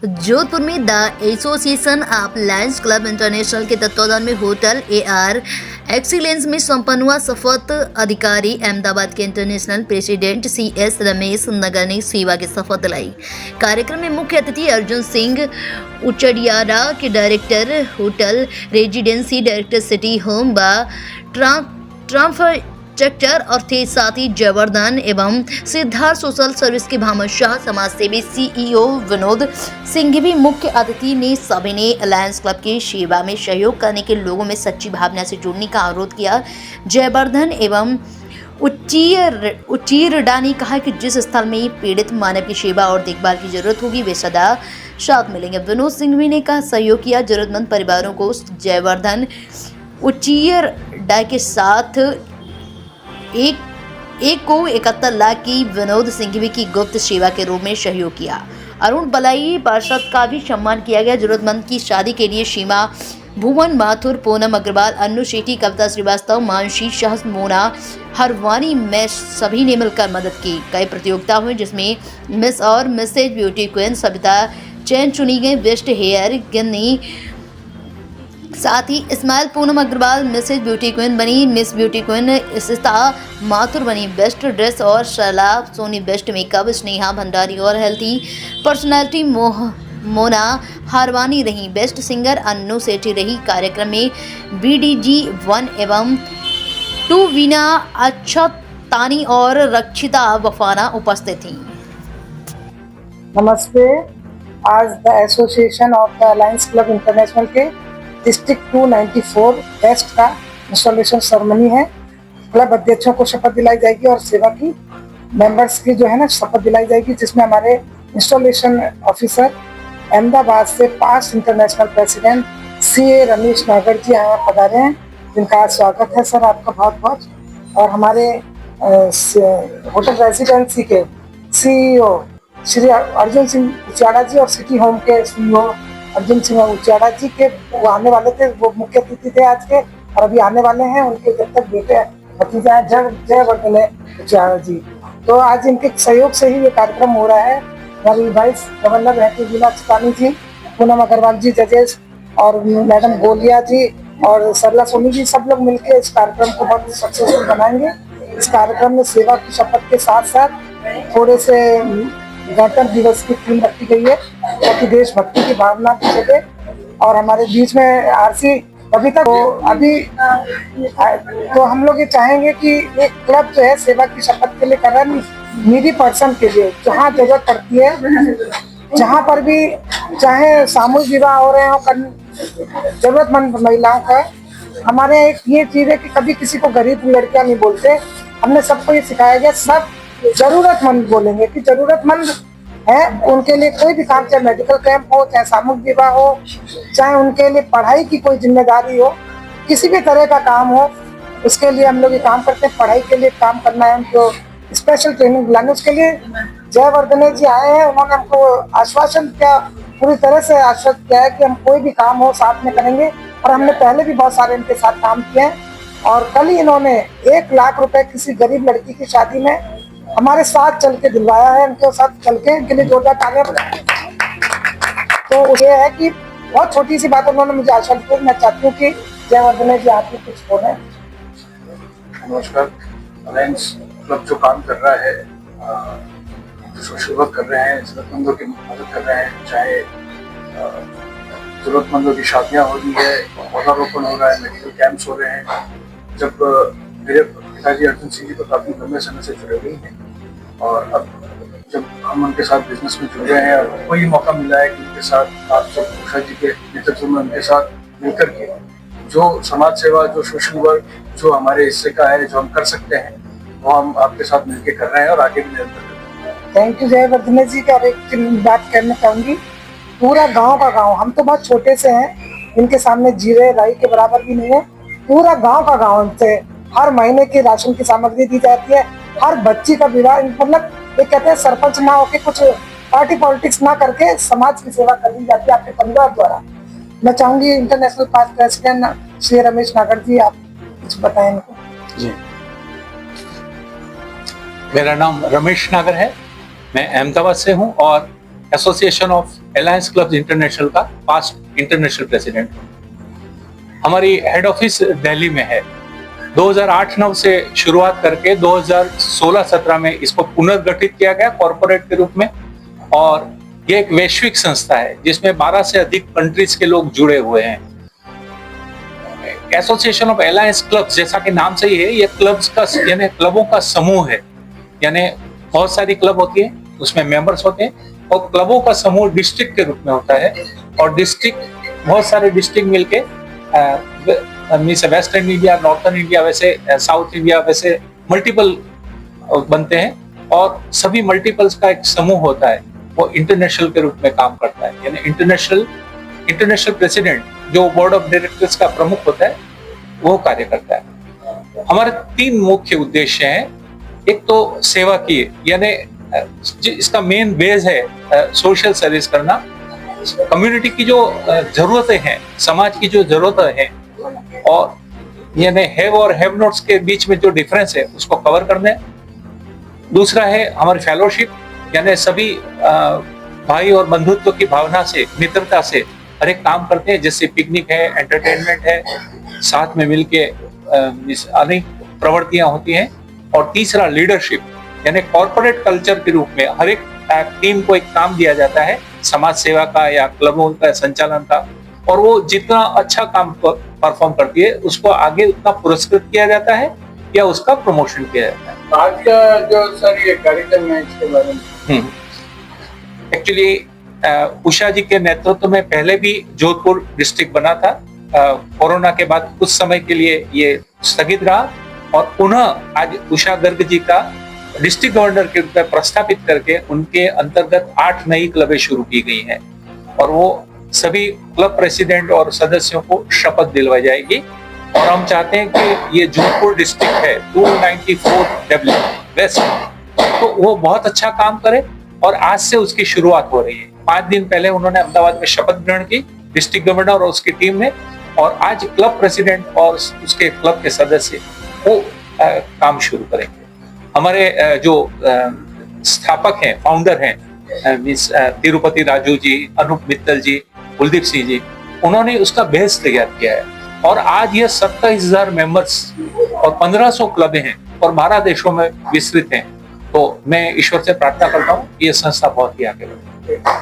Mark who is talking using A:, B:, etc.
A: जोधपुर में the association of Lions club international के तत्वाधान में होटल एआर एक्सीलेंस में संपन्न हुआ शपथ अधिकारी अहमदाबाद के international president CS Ramesh Nagar ने सेवा की शपथ दिलाई। कार्यक्रम में मुख्य अतिथि अर्जुन सिंह उचडियारा के director hotel residency, director city home व ट्रांसफर और थे साथ ही जयवर्धन एवं सिद्धार्थ सोशल सर्विस के भामद शाह, समाज सेवी सीईओ विनोद सिंह भी मुख्य अतिथि ने। सभी ने अलायंस क्लब की सेवा में सहयोग करने के लोगों में सच्ची भावना से जुड़ने का अनुरोध किया। जयवर्धन एवं उच्चीरडा ने कहा कि जिस स्थल में पीड़ित मानव की सेवा और देखभाल की जरूरत होगी वे सदा साथ मिलेंगे। विनोद सिंघवी ने कहा सहयोग किया जरूरतमंद परिवारों को। जयवर्धन उच्चीरडा के साथ एक को 71 लाख की विनोद सिंघवी की गुप्त सेवा के रूप में सहयोग किया। अरुण बलाई पार्षद का भी सम्मान किया गया। जरूरतमंद की शादी के लिए सीमा, भुवन माथुर, पूनम अग्रवाल, अन्नू शेट्टी, कविता श्रीवास्तव, मानसी शाह, मोना हरवानी में सभी ने मिलकर मदद की। कई प्रतियोगिता हुई जिसमें मिस और Mrs beauty queen Savita Chain चुनी गई। बेस्ट हेयर गिन्नी, साथ ही smile Poonam Agarwal Mrs beauty queen बनी। Miss beauty queen Isita Mathur बनी। बेस्ट ड्रेस और शैला सोनी बेस्ट मेकअप। स्नेहा भंडारी और हेल्थी पर्सनालिटी मोना हारवानी रही। बेस्ट सिंगर अन्नू सेठी रही। कार्यक्रम में BDG 1 एवं 2 वीना अच्छतानी और रक्षिता वफाना उपस्थित थी।
B: नमस्ते। आज the association of the alliance club international के डिस्ट्रिक्ट 294 बेस्ट का इंस्टॉलेशन सेरेमनी है। क्लब अध्यक्षों को शपथ दिलाई जाएगी और सेवा की मेंबर्स की जो है ना शपथ दिलाई जाएगी, जिसमें हमारे इंस्टॉलेशन ऑफिसर अहमदाबाद से past international president CA Ramesh नागर जी यहाँ पधारे हैं, जिनका स्वागत है सर आपका बहुत बहुत। और हमारे होटल रेजिडेंसी के CEO श्री अर्जुन सिंह उचाड़ा जी और सिटी होम के CEO अर्जुन सिंह उचाड़ा जी के वो आने वाले थे, वो मुख्य अतिथि थे आज के और अभी आने वाले हैं। उनके जब तक बेटे भतीजा है जयवर्धन उचाड़ा जी, तो आज इनके सहयोग से ही ये कार्यक्रम हो रहा है। हमारी वाइस गवर्नर रहती वीना चितानी जी, पूनम अग्रवाल जी जजेस और मैडम गोलिया जी और सरला सोनी जी, सब लोग मिलकर इस कार्यक्रम को बहुत सक्सेसफुल बनाएंगे। इस कार्यक्रम में सेवा की शपथ के साथ साथ थोड़े से गणतंत्र दिवस की थीम रखी गई है ताकि देशभक्ति की भावना की जगे। और हमारे बीच में RC अभी तक अभी तो हम लोग ये चाहेंगे कि एक क्लब जो है सेवा की शपथ के लिए कर रहा है नीडी पर्सन के लिए, जहाँ जरूरत पड़ती है, जहाँ पर भी चाहे सामूहिक विवाह हो रहे हो, जरूरतमंद महिलाओं का। हमारे एक ये चीज है कि कभी किसी को गरीब लड़कियां नहीं बोलते, हमने सबको ये सिखाया गया सब जरूरतमंद बोलेंगे कि जरूरतमंद है उनके लिए कोई भी काम, चाहे मेडिकल कैंप हो, चाहे सामूहिक विवाह हो, चाहे उनके लिए पढ़ाई की कोई जिम्मेदारी हो, किसी भी तरह का काम हो, उसके लिए हम लोग ये काम करते हैं। पढ़ाई के लिए काम करना है, उनको स्पेशल ट्रेनिंग दिलानी, उसके लिए जयवर्धन जी आए हैं। उन्होंने हमको आश्वासन किया, पूरी तरह से आश्वस्त किया है कि हम कोई भी काम हो साथ में करेंगे। और हमने पहले भी बहुत सारे इनके साथ काम किए हैं और कल ही इन्होंने 1 लाख रुपए किसी गरीब लड़की की शादी में हमारे साथ चल के दिलवाया है। उनके साथ चल के इनके लिए जोरदार तालियां बजाएं। तो ये है कि बहुत छोटी सी बात उन्होंने मुझे आश्वस्त किया। मैं चाहती हूँ कि जयवर्धन जी आप कुछ बोले।
C: नमस्कार। अलायंस क्लब जो काम कर रहा है, जो सोशल वर्क कर रहे हैं, जरूरतमंदों की मदद कर रहे हैं, चाहे जरूरतमंदों की शादियाँ हो रही है, पौधारोपण हो रहा है, मेडिकल कैंप्स हो रहे हैं। जब मेरे पिताजी अर्जुन सिंह जी तो काफ़ी लंबे समय से जुड़े हुए हैं और अब जब हम उनके साथ बिजनेस में जुड़े हैं और कोई मौका मिला है कि उनके साथ आप जब उषा जी के नेतृत्व में उनके साथ मिलकर के जो समाज सेवा, जो सोशल वर्क, जो हमारे हिस्से का है, जो हम कर सकते हैं, वो हम आपके साथ मिलकर कर रहे हैं और आगे भी निरंतर करेंगे।
B: थैंक यू जयवर्धन जी का। एक बात कहना चाहूंगी, पूरा गांव का गांव, हम तो बहुत छोटे से हैं, इनके सामने जीरे राई के बराबर भी नहीं है। पूरा गांव का गांव से हर महीने की राशन की सामग्री दी जाती है। हर बच्ची का विवाह, मतलब ये कहते हैं सरपंच ना होके कुछ पार्टी पॉलिटिक्स ना करके समाज की सेवा कर दी जाती है आपके परिवार द्वारा। मैं चाहूंगी international past president Shri Ramesh नागर जी आप कुछ बताएं इनको।
D: जी, मेरा नाम रमेश नागर है, मैं अहमदाबाद से हूं और association of alliance clubs international का पास्ट इंटरनेशनल प्रेसिडेंट हूँ। हमारी हेड ऑफिस दिल्ली में है। 2008-9 से शुरुआत करके 2016-17 में इसको पुनर्गठित किया गया कॉरपोरेट के रूप में, और ये एक वैश्विक संस्था है जिसमें 12 से अधिक कंट्रीज के लोग जुड़े हुए हैं। एसोसिएशन ऑफ अलायंस क्लब्स, जैसा कि नाम से ही है, ये क्लब्स का यानी क्लबों का समूह है। यानी बहुत सारी क्लब होती है, उसमें मेंबर्स होते हैं, और क्लबों का समूह डिस्ट्रिक्ट के रूप में होता है। और डिस्ट्रिक्ट, बहुत सारे डिस्ट्रिक्ट मिलके वेस्टर्न इंडिया, नॉर्थर्न इंडिया, वैसे साउथ इंडिया, वैसे मल्टीपल बनते हैं, और सभी मल्टीपल्स का एक समूह होता है, वो इंटरनेशनल के रूप में काम करता है। यानी इंटरनेशनल प्रेसिडेंट, जो बोर्ड ऑफ डायरेक्टर्स का प्रमुख होता है, वो कार्य करता है। हमारे 3 मुख्य उद्देश्य हैं। एक तो सेवा की, यानी इसका मेन बेस है सोशल सर्विस करना। कम्युनिटी की जो जरूरतें हैं, समाज की जो जरूरतें हैं, और यानी हैव और हैव नॉट्स के बीच में जो डिफरेंस है उसको कवर करना है। दूसरा है हमारी फेलोशिप, यानी सभी भाई और बंधुत्व की भावना से, मित्रता से हर एक काम करते हैं, जैसे पिकनिक है, एंटरटेनमेंट है, साथ में मिलके अनेक प्रवृत्तियां होती हैं। और तीसरा लीडरशिप, यानी कॉर्पोरेट कल्चर के रूप में हर एक टीम को एक काम दिया जाता है, समाज सेवा का या क्लबों का संचालन का, और वो जितना अच्छा काम परफॉर्म करती है उसको आगे उतना पुरस्कृत किया जाता है या उसका प्रमोशन किया जाता है।
C: आज का जो सर ये कार्यक्रम है, इसके बारे में
D: एक्चुअली उषा जी के नेतृत्व में पहले भी जोधपुर डिस्ट्रिक्ट बना था। कोरोना के बाद कुछ समय के लिए ये स्थगित रहा, और पुनः आज उषा गर्ग जी का डिस्ट्रिक्ट गवर्नर के रूप में प्रस्तापित करके उनके अंतर्गत 8 नई क्लबें शुरू की गई हैं, और वो सभी क्लब प्रेसिडेंट और सदस्यों को शपथ दिलवाई जाएगी। और हम चाहते हैं कि ये जोधपुर डिस्ट्रिक्ट है 294W वेस्ट, तो वो बहुत अच्छा काम करे, और आज से उसकी शुरुआत हो रही है। 5 दिन पहले उन्होंने अहमदाबाद में शपथ ग्रहण की, डिस्ट्रिक्ट गवर्नर और उसकी टीम ने, और आज क्लब प्रेसिडेंट और उसके क्लब के सदस्य वो काम शुरू करेंगे। हमारे जो स्थापक हैं, फाउंडर हैं, तिरुपति राजू जी, अनूप मित्तल जी, कुलदीप सिंह जी, उन्होंने उसका बेस तैयार किया है। और आज ये 27,000 मेंबर्स और 1500 क्लबें हैं, और 12 देशों में विस्तृत हैं। तो मैं ईश्वर से प्रार्थना करता हूँ ये संस्था बहुत ही आगे बढ़े।